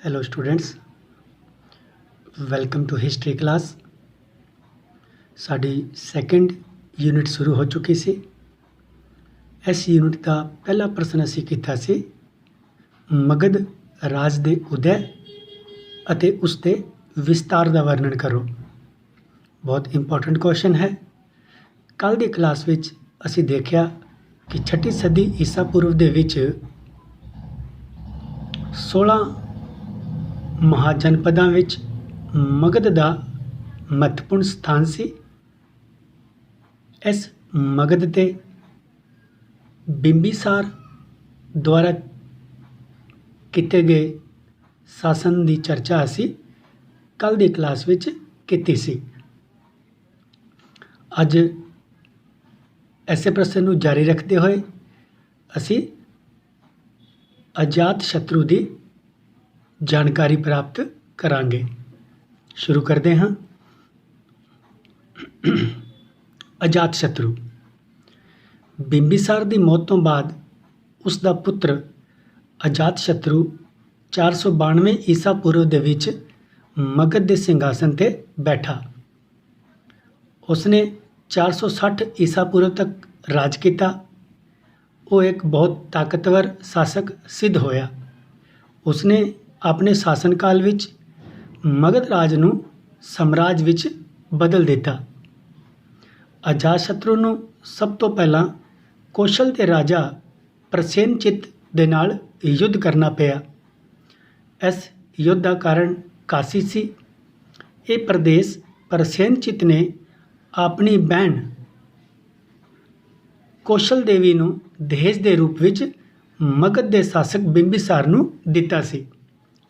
Hello students, welcome to history class. साडी second unit शुरू हो चुकी सी। इस यूनिट का पहला प्रश्न असी कीता सी मगध राज दे उदय अते उसके विस्तार का वर्णन करो। बहुत इंपॉर्टेंट क्वेश्चन है। कल की क्लास विच असी देखा कि छठी सदी ईसा पूर्व दे विच 16 महाजनपदां विच मगध का महत्वपूर्ण स्थान सी। इस मगध ते बिंबिसार द्वारा किए गए शासन की चर्चा असी कल की क्लास विच कीती सी। अज ऐसे प्रश्न नूं जारी रखते हुए असी अजात शत्रु की जानकारी प्राप्त करांगे। शुरू करते हैं। अजात शत्रु बिंबिसार की मौत तो बाद उसका पुत्र अजात शत्रु 492 ईसा पूर्व दे विच मगध के सिंघासन ते बैठा। उसने 460 ईसा पूर्व तक राज किया। वो एक बहुत ताकतवर शासक सिद्ध होया। उसने अपने शासनकाल विच मगध राज नूं साम्राज विच बदल दिता। अजातशत्रु नूं सब तो पहला कौशल के राजा प्रसेनचित दे नाल युद्ध करना पिया। इस युद्ध का कारण काशी सी। ये प्रदेश प्रसेनचित ने अपनी बहन कौशल देवी नूं दहेज के रूप विच मगध के शासक बिंबिसार नूं दिता सी।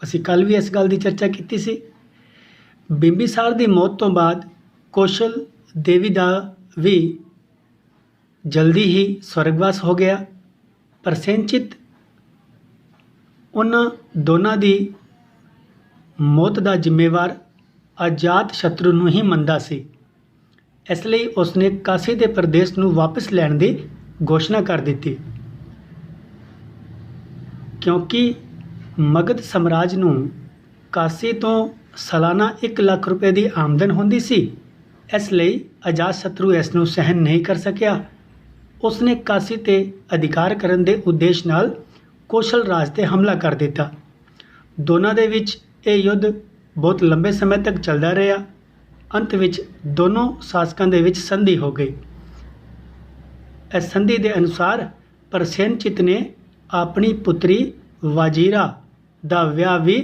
असी कल भी इस गल की चर्चा की सी। बिंबिसार की मौत तो बाद कौशल देवी का भी जल्दी ही स्वर्गवास हो गया। प्रसेनचित उन्हां दोनों की मौत का जिम्मेवार अजात शत्रु नूं ही मनदा सी। इसलिए उसने काशी के प्रदेश नूं वापस लैण की घोषणा कर दी। क्योंकि मगध साम्राज नूं काशी तो सालाना 1 लाख रुपए की आमदन होंदी सी। इसलिए अजातशत्रु इस नूं सहन नहीं कर सकिया। उसने काशी ते अधिकार करने के उद्देश्य नाल कौशल राज ते हमला कर दिता। दोनों दे विच ये युद्ध बहुत लंबे समय तक चलता रहा। अंत विच दोनों शासकों दे विच संधि हो गई। इस संधि के अनुसार प्रसेनचित ने अपनी पुत्री वाजीरा का विआह भी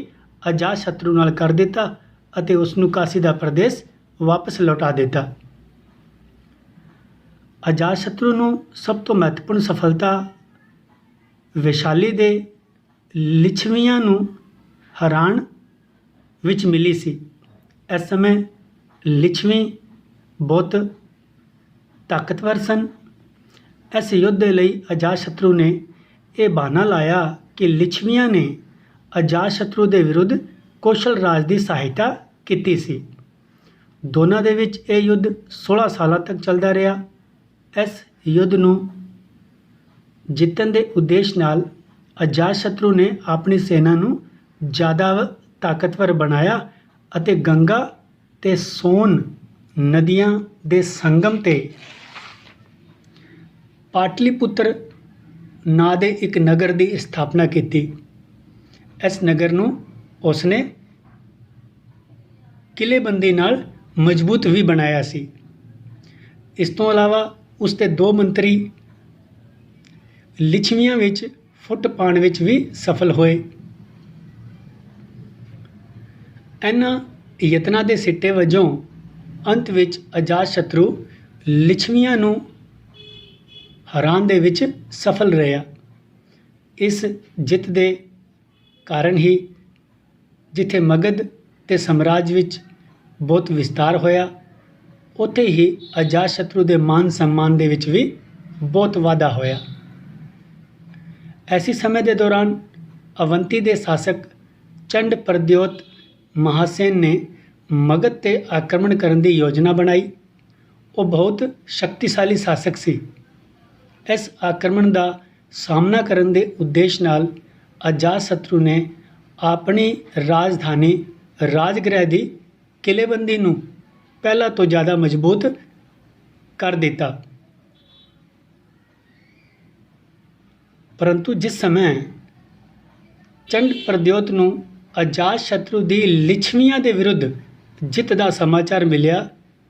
अजातशत्रु नाल कर दिता अते उसनूं काशी का प्रदेश वापस लौटा दिता। अजातशत्रु नूं सब तो महत्वपूर्ण सफलता वैशाली दे लिच्छवियां नूं हराण विच मिली सी। इस समय लिच्छवी बहुत ताकतवर सन। इस युद्ध के लिए अजातशत्रु ने यह बहाना लाया कि लिच्छवियां ने अजातशत्रु के विरुद्ध कौशल राज की सहायता की सी। दोनों के विच यह युद्ध 16 साल तक चलता रहा। इस युद्ध नूं जितन के उद्देश्य नाल अजातशत्रु ने अपनी सेना नूं ज़्यादा ताकतवर बनाया अते गंगा ते सोन नदियां दे संगम ते पाटलिपुत्र नां दे एक नगर की स्थापना की। इस नगर नूं उसने किलेबंदी नाल मजबूत भी बनाया सी। इस तो अलावा उसके 2 मंत्री लिच्छवियां विच फुट पाउण विच भी सफल होए। इन्हां यत्नां दे सिट्टे वजों अंत विच अजातशत्रु लिच्छवियां नूं हराण दे विच सफल रहा। इस जित दे कारण ही जिथे मगध ते साम्राज विच बहुत विस्तार होया, उत्थे ही अजातशत्रु के मान सम्मान दे विच भी बहुत वाधा होया। ऐसी समय के दौरान अवंती के शासक चंड प्रद्योत महासेन ने मगध ते आक्रमण करने की योजना बनाई। वो बहुत शक्तिशाली शासक सी। इस आक्रमण का सामना करने के उद्देश्य नाल अजातशत्रु ने ਆਪਣੀ ਰਾਜਧਾਨੀ ਰਾਜਗ੍ਰਹਿ ਦੀ ਕਿਲ੍ਹੇਬੰਦੀ ਨੂੰ ਪਹਿਲਾਂ ਤੋਂ ਜ਼ਿਆਦਾ ਮਜ਼ਬੂਤ ਕਰ ਦਿੱਤਾ। ਪਰੰਤੂ ਜਿਸ ਸਮੇਂ ਚੰਡ ਪ੍ਰਦਯੋਤ ਨੂੰ ਅਜਾਤ ਸ਼ਤਰੂ ਦੀ ਲਿਛਵੀਆਂ ਦੇ ਵਿਰੁੱਧ ਜਿੱਤ ਦਾ ਸਮਾਚਾਰ ਮਿਲਿਆ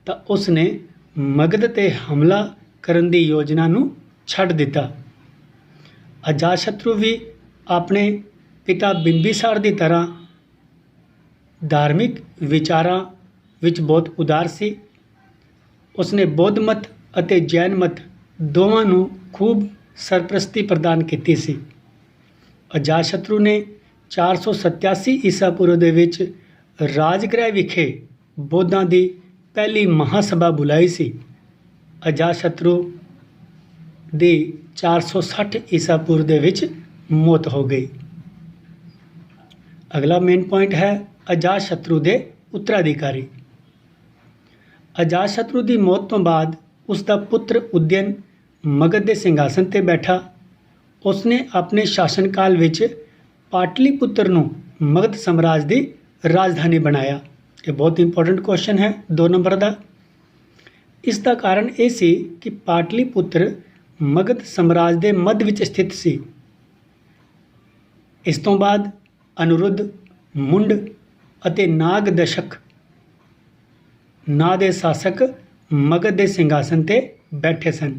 ਤਾਂ ਉਸ ਨੇ ਮਗਧ 'ਤੇ ਹਮਲਾ ਕਰਨ ਦੀ ਯੋਜਨਾ ਨੂੰ ਛੱਡ ਦਿੱਤਾ। ਅਜਾਤ ਸ਼ਤਰੂ ਵੀ ਆਪਣੇ ਪਿਤਾ ਬਿੰਬੀਸਾਰ ਦੀ ਤਰ੍ਹਾਂ ਧਾਰਮਿਕ ਵਿਚਾਰਾਂ ਵਿੱਚ ਬਹੁਤ ਉਦਾਰ ਸੀ। ਉਸਨੇ ਬੌਧ ਮਤ ਅਤੇ ਜੈਨ ਮਤ ਦੋਵਾਂ ਨੂੰ ਖੂਬ ਸਰਪ੍ਰਸਤੀ ਪ੍ਰਦਾਨ ਕੀਤੀ ਸੀ। ਅਜਾਤ ਸ਼ਤਰੂ ਨੇ 487 ਈਸਾ ਪੂਰਵ ਦੇ ਵਿੱਚ ਰਾਜਗ੍ਰਹਿ ਵਿਖੇ ਬੌਧਾਂ ਦੀ ਪਹਿਲੀ ਮਹਾਸਭਾ ਬੁਲਾਈ ਸੀ। ਅਜਾਤ ਸ਼ਤਰੂ ਦੀ 460 ਈਸਾ ਪੂਰਵ ਦੇ ਵਿੱਚ ਮੌਤ ਹੋ ਗਈ। ਅਗਲਾ ਮੇਨ ਪੁਆਇੰਟ ਹੈ ਅਜਾਤ ਸ਼ਤਰੂ ਦੇ ਉੱਤਰਾਧਿਕਾਰੀ। ਅਜਾਤ ਸ਼ਤਰੂ ਦੀ ਮੌਤ ਤੋਂ ਬਾਅਦ ਉਸ ਦਾ ਪੁੱਤਰ ਉਦਯਨ ਮਗਧ ਦੇ ਸਿੰਘਾਸਨ 'ਤੇ ਬੈਠਾ। ਉਸਨੇ ਆਪਣੇ ਸ਼ਾਸਨਕਾਲ ਵਿੱਚ ਪਾਟਲੀਪੁੱਤਰ ਨੂੰ ਮਗਧ ਸਾਮਰਾਜ ਦੀ ਰਾਜਧਾਨੀ ਬਣਾਇਆ। ਇਹ ਬਹੁਤ ਇੰਪੋਰਟੈਂਟ ਕੁਐਸਚਨ ਹੈ 2 ਨੰਬਰ ਦਾ। ਇਸ ਦਾ ਕਾਰਨ ਇਹ ਸੀ ਕਿ ਪਾਟਲੀਪੁੱਤਰ ਮਗਧ ਸਾਮਰਾਜ ਦੇ ਮੱਧ ਵਿੱਚ ਸਥਿਤ ਸੀ। ਇਸ ਤੋਂ ਬਾਅਦ ਅਨੁਰੁੱਧ, ਮੁੰਡ ਅਤੇ ਨਾਗਦਸ਼ਕ ਨਾਂ ਦੇ ਸ਼ਾਸਕ ਮਗਧ ਦੇ ਸਿੰਘਾਸਨ 'ਤੇ ਬੈਠੇ ਸਨ।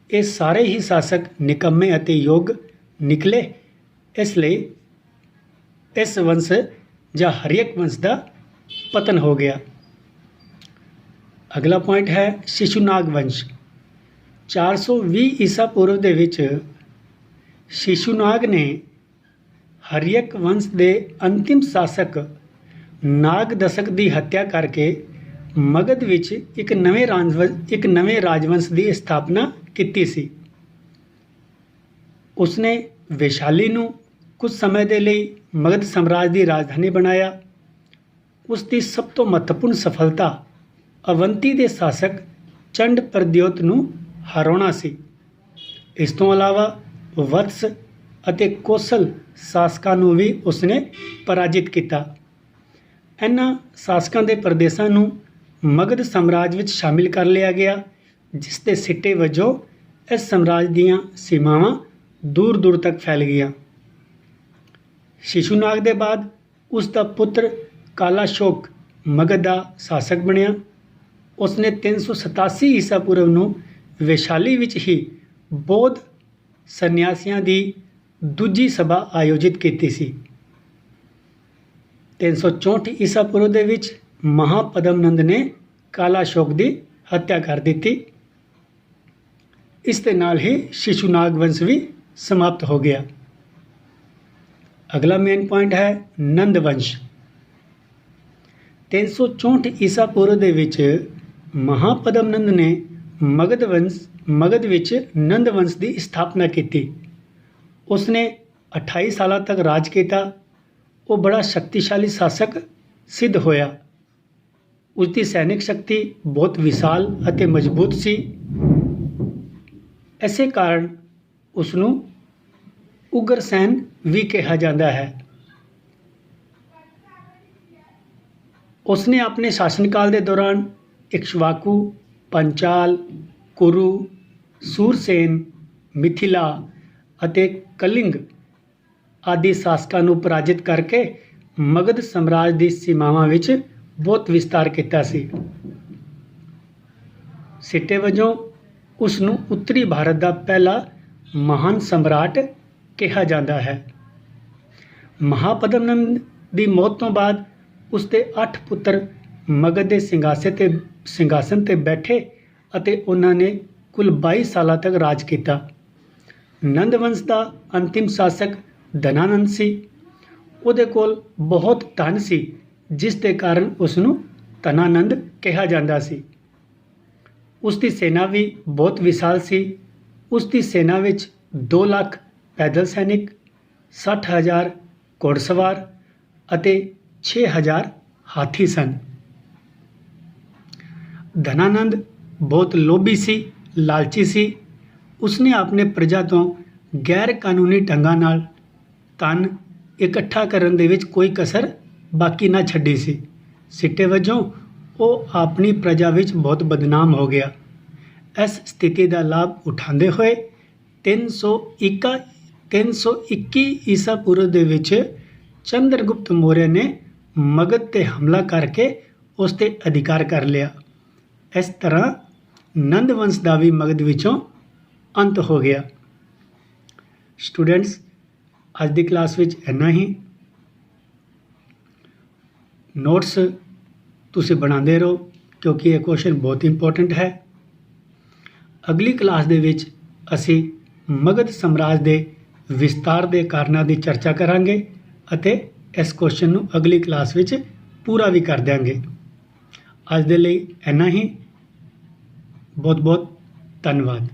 ਇਹ ਸਾਰੇ ਹੀ ਸ਼ਾਸਕ ਨਿਕੰਮੇ ਅਤੇ ਯੋਗ ਨਿਕਲੇ। ਇਸ ਲਈ ਇਸ ਵੰਸ਼ ਜਾਂ ਹਰਿਅਕ ਵੰਸ਼ ਦਾ ਪਤਨ ਹੋ ਗਿਆ। ਅਗਲਾ ਪੁਆਇੰਟ ਹੈ ਸ਼ਿਸ਼ੂਨਾਗ ਵੰਸ਼। 420 ਈਸਾ ਪੂਰਵ ਦੇ ਵਿੱਚ ਸ਼ਿਸ਼ੂਨਾਗ ਨੇ ਹਰਿਅਕ ਵੰਸ਼ ਦੇ ਅੰਤਿਮ ਸ਼ਾਸਕ ਨਾਗਦਸ਼ਕ ਦੀ ਹੱਤਿਆ ਕਰਕੇ ਮਗਧ ਵਿੱਚ ਇੱਕ ਨਵੇਂ ਰਾਜਵੰਸ਼ ਦੀ ਸਥਾਪਨਾ ਕੀਤੀ ਸੀ। ਉਸਨੇ ਵੈਸ਼ਾਲੀ ਨੂੰ ਕੁਝ ਸਮੇਂ ਦੇ ਲਈ ਮਗਧ ਸਾਮਰਾਜ ਦੀ ਰਾਜਧਾਨੀ ਬਣਾਇਆ। ਉਸ ਦੀ ਸਭ ਤੋਂ ਮਹੱਤਵਪੂਰਨ ਸਫਲਤਾ ਅਵੰਤੀ ਦੇ ਸ਼ਾਸਕ ਚੰਡ ਪ੍ਰਦਯੋਤ ਨੂੰ ਹਰਾਉਣਾ ਸੀ। ਇਸ ਤੋਂ ਇਲਾਵਾ ਵਤਸ ਅਤੇ ਕੌਸਲ ਸ਼ਾਸਕਾਂ ਨੂੰ ਵੀ ਉਸਨੇ ਪਰਾਜਿਤ ਕੀਤਾ। ਇਹਨਾਂ ਸ਼ਾਸਕਾਂ ਦੇ ਪ੍ਰਦੇਸ਼ਾਂ ਨੂੰ ਮਗਧ ਸਾਮਰਾਜ ਵਿੱਚ ਸ਼ਾਮਿਲ ਕਰ ਲਿਆ ਗਿਆ, ਜਿਸ ਦੇ ਸਿੱਟੇ ਵਜੋਂ ਇਸ ਸਾਮਰਾਜ ਦੀਆਂ ਸੀਮਾਵਾਂ ਦੂਰ ਦੂਰ ਤੱਕ ਫੈਲ ਗਈਆਂ। ਸ਼ਿਸ਼ੂਨਾਗ ਦੇ ਬਾਅਦ ਉਸ ਦਾ ਪੁੱਤਰ ਕਾਲਾਸ਼ੋਕ ਮਗਧ ਦਾ ਸ਼ਾਸਕ ਬਣਿਆ। ਉਸਨੇ 387 ਈਸਾ ਪੂਰਵ ਨੂੰ ਵੈਸ਼ਾਲੀ ਵਿੱਚ ਹੀ ਬੌਧ ਸੰਨਿਆਸੀਆਂ ਦੀ ਦੂਜੀ ਸਭਾ ਆਯੋਜਿਤ ਕੀਤੀ ਸੀ। 364 ਈਸਾ ਪੂਰਵ ਦੇ ਵਿੱਚ ਮਹਾਪਦਮਨੰਦ ਨੇ ਕਾਲਾਸ਼ੋਕ ਦੀ ਹੱਤਿਆ ਕਰ ਦਿੱਤੀ। ਇਸ ਦੇ ਨਾਲ ਹੀ ਸ਼ਿਸ਼ੂਨਾਗ ਵੰਸ਼ ਵੀ ਸਮਾਪਤ ਹੋ ਗਿਆ। ਅਗਲਾ ਮੇਨ ਪੁਆਇੰਟ ਹੈ ਨੰਦ ਵੰਸ਼। 364 ਈਸਾ ਪੂਰਵ ਦੇ ਵਿੱਚ ਮਹਾਪਦਮਨੰਦ ਨੇ ਮਗਧ ਵਿੱਚ ਨੰਦ ਵੰਸ਼ ਦੀ ਸਥਾਪਨਾ ਕੀਤੀ। ਉਸਨੇ 28 ਸਾਲਾਂ ਤੱਕ ਰਾਜ ਕੀਤਾ। ਉਹ ਬੜਾ ਸ਼ਕਤੀਸ਼ਾਲੀ ਸ਼ਾਸਕ ਸਿੱਧ ਹੋਇਆ। ਉਸ ਦੀ ਸੈਨਿਕ ਸ਼ਕਤੀ ਬਹੁਤ ਵਿਸ਼ਾਲ ਅਤੇ ਮਜ਼ਬੂਤ ਸੀ। ਇਸੇ ਕਾਰਨ ਉਸ ਨੂੰ ਉਗਰਸੈਨ ਵੀ ਕਿਹਾ ਜਾਂਦਾ ਹੈ। ਉਸਨੇ ਆਪਣੇ ਸ਼ਾਸਨਕਾਲ ਦੇ ਦੌਰਾਨ ਇਕਸ਼ਵਾਕੂ, ਪੰਚਾਲ, ਕੁਰੂ, ਸੂਰਸੇਨ, ਮਿਥਿਲਾ ਅਤੇ ਕਲਿੰਗ ਆਦਿ ਸ਼ਾਸਕਾਂ ਨੂੰ ਪਰਾਜਿਤ ਕਰਕੇ ਮਗਧ ਸਾਮਰਾਜ ਦੀ ਸੀਮਾਵਾਂ ਵਿੱਚ ਬਹੁਤ ਵਿਸਤਾਰ ਕੀਤਾ ਸੀ। ਸਿੱਟੇ ਵਜੋਂ ਉਸ ਨੂੰ ਉੱਤਰੀ ਭਾਰਤ ਦਾ ਪਹਿਲਾ ਮਹਾਨ ਸਮਰਾਟ ਕਿਹਾ ਜਾਂਦਾ ਹੈ। ਮਹਾਪਦਮਨੰਦ ਦੀ ਮੌਤ ਤੋਂ ਬਾਅਦ ਉਸ ਦੇ 8 ਪੁੱਤਰ ਮਗਧ ਦੇ ਸਿੰਘਾਸਨ 'ਤੇ ਬੈਠੇ ਅਤੇ ਉਹਨਾਂ ਨੇ ਕੁੱਲ 22 ਸਾਲਾਂ ਤੱਕ ਰਾਜ ਕੀਤਾ। ਨੰਦ ਵੰਸ਼ ਦਾ ਅੰਤਿਮ ਸ਼ਾਸਕ ਧਨਾਨੰਦ ਸੀ। ਉਹਦੇ ਕੋਲ ਬਹੁਤ ਧਨ ਸੀ, ਜਿਸ ਦੇ ਕਾਰਨ ਉਸ ਨੂੰ ਧਨਾਨੰਦ ਕਿਹਾ ਜਾਂਦਾ ਸੀ। ਉਸ ਦੀ ਸੈਨਾ ਵੀ ਬਹੁਤ ਵਿਸ਼ਾਲ ਸੀ। ਉਸ ਦੀ ਸੈਨਾ ਵਿੱਚ 2 ਲੱਖ ਪੈਦਲ ਸੈਨਿਕ, 60,000 ਘੋੜਸਵਾਰ ਅਤੇ 6,000 ਹਾਥੀ ਸਨ। ਧਨਾਨੰਦ ਬਹੁਤ ਲੋਭੀ ਸੀ, ਲਾਲਚੀ ਸੀ। ਉਸਨੇ ਆਪਣੇ ਪ੍ਰਜਾ ਤੋਂ ਗੈਰ ਕਾਨੂੰਨੀ ਢੰਗਾਂ ਨਾਲ ਧਨ ਇਕੱਠਾ ਕਰਨ ਦੇ ਵਿੱਚ ਕੋਈ ਕਸਰ ਬਾਕੀ ਨਾ ਛੱਡੀ ਸੀ। ਸਿੱਟੇ ਵਜੋਂ ਉਹ ਆਪਣੀ ਪ੍ਰਜਾ ਵਿੱਚ ਬਹੁਤ ਬਦਨਾਮ ਹੋ ਗਿਆ। ਇਸ ਸਥਿਤੀ ਦਾ ਲਾਭ ਉਠਾਉਂਦੇ ਹੋਏ 321 ਈਸਾ ਪੂਰਵ ਦੇ ਵਿੱਚ ਚੰਦਰਗੁਪਤ ਮੌर्य ਨੇ ਮਗਧ ਤੇ ਹਮਲਾ ਕਰਕੇ ਉਸ ਤੇ ਅਧਿਕਾਰ ਕਰ ਲਿਆ। ਇਸ ਤਰ੍ਹਾਂ ਨੰਦ ਵੰਸ਼ ਦਾ ਵੀ ਮਗਧ ਵਿੱਚੋਂ ਅੰਤ ਹੋ ਗਿਆ। ਸਟੂਡੈਂਟਸ, ਅੱਜ ਦੀ ਕਲਾਸ ਵਿੱਚ ਇੰਨਾ ਹੀ। ਨੋਟਸ ਤੁਸੀਂ ਬਣਾਉਂਦੇ ਰਹੋ ਕਿਉਂਕਿ ਇਹ ਕੁਐਸਚਨ ਬਹੁਤ ਇੰਪੋਰਟੈਂਟ ਹੈ। ਅਗਲੀ ਕਲਾਸ ਦੇ ਵਿੱਚ ਅਸੀਂ ਮਗਧ ਸਾਮਰਾਜ ਦੇ ਵਿਸਤਾਰ ਦੇ ਕਾਰਨਾਂ ਦੀ ਚਰਚਾ ਕਰਾਂਗੇ ਅਤੇ ਇਸ ਕੁਐਸਚਨ ਨੂੰ ਅਗਲੀ ਕਲਾਸ ਵਿੱਚ ਪੂਰਾ ਵੀ ਕਰ ਦਿਆਂਗੇ। ਅੱਜ ਦੇ ਲਈ ਇੰਨਾ ਹੀ। ਬਹੁਤ ਬਹੁਤ ਧੰਨਵਾਦ।